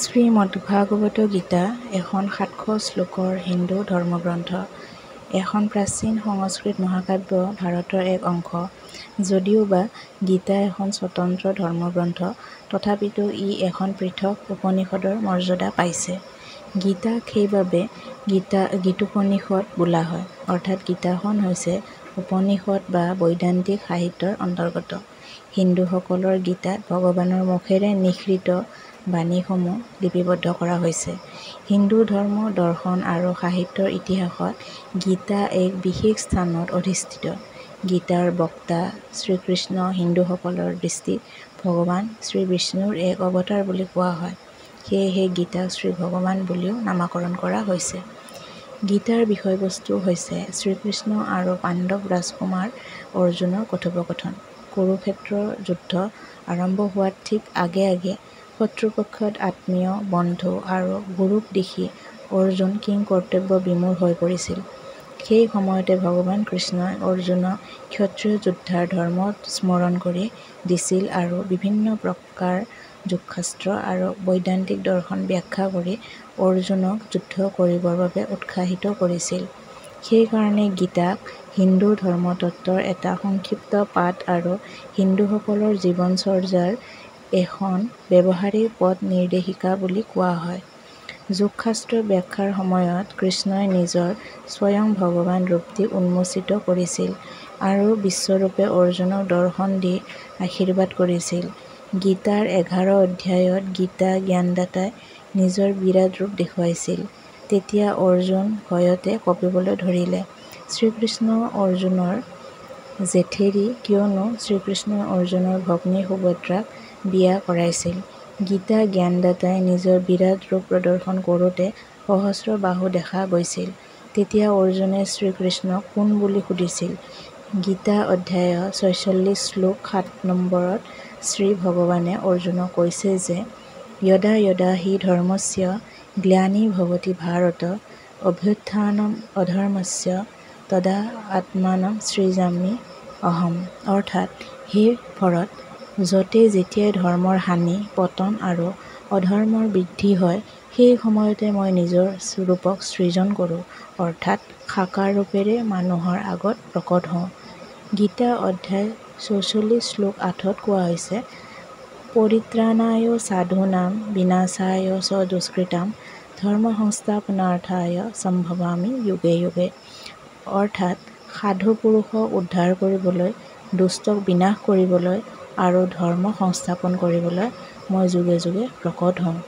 শ্ৰীমদ্ভাগৱত গীতা এখন ৭০০ শ্লোকৰ হিন্দু ধৰ্মগ্ৰন্থ। এখন প্ৰাচীন সংস্কৃত মহাকাব্য, ভাৰতৰ এক অংশ। যদিওবা গীতা এখন স্বতন্ত্ৰ ধৰ্মগ্ৰন্থ, তথাপিতো ই এখন পৃথক উপনিষদৰ মৰ্যাদা পাইছে। গীতাক সেইবাবে গীতোপনিষদ বোলা হয়, অৰ্থাৎ গীতাখন হৈছে উপনিষদ বা বৈদান্তিক সাহিত্যৰ অন্তৰ্গত। হিন্দুসকলৰ গীতাত ভগৱানৰ মুখেৰে নিঃসৃত বাণীসমূহ লিপিবদ্ধ কৰা হৈছে। হিন্দু ধৰ্ম, দৰ্শন আৰু সাহিত্যৰ ইতিহাসত গীতা এক বিশেষ স্থানত অধিষ্ঠিত। গীতাৰ বক্তা শ্ৰীকৃষ্ণ হিন্দুসকলৰ দৃষ্টিত ভগৱান শ্ৰীবিষ্ণুৰ এক অৱতাৰ বুলি কোৱা হয়। সেয়েহে গীতাক শ্ৰীভগৱান বুলিও নামকৰণ কৰা হৈছে। গীতাৰ বিষয়বস্তু হৈছে শ্ৰীকৃষ্ণ আৰু পাণ্ডৱ ৰাজকুমাৰ অৰ্জুনৰ কথোপকথন। কুৰুক্ষেত্ৰৰ যুদ্ধ আৰম্ভ হোৱাৰ ঠিক আগে আগে শত্ৰুপক্ষত আত্মীয়, বন্ধু আৰু গুৰুক দেখি অৰ্জুন কিংকৰ্তব্য বিমূঢ় হৈ পৰিছিল। সেই সময়তে ভগৱান কৃষ্ণই অৰ্জুনক ক্ষত্ৰিয় যোদ্ধাৰ ধৰ্ম স্মৰণ কৰি দিছিল আৰু বিভিন্ন প্ৰকাৰ যোগশাস্ত্ৰ আৰু বৈদান্তিক দৰ্শন ব্যাখ্যা কৰি অৰ্জুনক যুদ্ধ কৰিবৰ বাবে উৎসাহিত কৰিছিল। সেইকাৰণে গীতাক হিন্দু ধৰ্মতত্ত্বৰ এটা সংক্ষিপ্ত পাঠ আৰু হিন্দুসকলৰ জীৱনচৰ্যাৰ এখন ব্যৱহাৰিক পথ নিৰ্দেশিকা বুলি কোৱা হয়। যোগশাস্ত্ৰ ব্যাখ্যাৰ সময়ত কৃষ্ণই নিজৰ স্বয়ং ভগৱান ৰূপটি উন্মোচিত কৰিছিল আৰু বিশ্বৰূপে অৰ্জুনক দৰ্শন দি আশীৰ্বাদ কৰিছিল। গীতাৰ ১১ অধ্যায়ত গীতা জ্ঞানদাতাই নিজৰ বিৰাট ৰূপ দেখুৱাইছিল। তেতিয়া অৰ্জুন ভয়তে কঁপিবলৈ ধৰিলে। শ্ৰীকৃষ্ণ অৰ্জুনৰ জেঠেৰি, কিয়নো শ্ৰীকৃষ্ণই অৰ্জুনৰ ভগ্নী সুভদ্ৰাক বিয়া কৰাইছিল। গীতা জ্ঞানদাতাই নিজৰ বিৰাট ৰূপ প্ৰদৰ্শন কৰোঁতে সহস্ৰ বাহু দেখা গৈছিল। তেতিয়া অৰ্জুনে শ্ৰীকৃষ্ণক কোন বুলি সুধিছিল। গীতা অধ্যায় ৪৬ শ্লোক ৭ নম্বৰত শ্ৰীভগৱানে অৰ্জুনক কৈছে যে য়দা য়দা হি ধৰ্মস্য গ্লানি ভৱতি ভাৰত অভ্যুত্থানম অধৰ্মস্য তদা আত্মানম সৃজামি অহম। অৰ্থাৎ, হে ভৰত, য'তে যেতিয়াই ধৰ্মৰ হানি, পতন আৰু অধৰ্মৰ বৃদ্ধি হয়, সেই সময়তে মই নিজৰ ৰূপক সৃজন কৰোঁ, অৰ্থাৎ সাকাৰ ৰূপেৰে মানুহৰ আগত প্ৰকট হওঁ। গীতা অধ্যায় ৪৪ শ্লোক ৮ত কোৱা হৈছে পৰিত্ৰাণায় সাধূনাং বিনাশায় চ দুষ্কৃতাং ধৰ্ম সংস্থাপনাৰ্থায় সম্ভৱামি যুগে যুগে। অৰ্থাৎ, সাধু পুৰুষক উদ্ধাৰ কৰিবলৈ, দুষ্টক বিনাশ কৰিবলৈ আৰু ধৰ্ম সংস্থাপন কৰিবলৈ মই যুগে যুগে প্ৰকট হওঁ।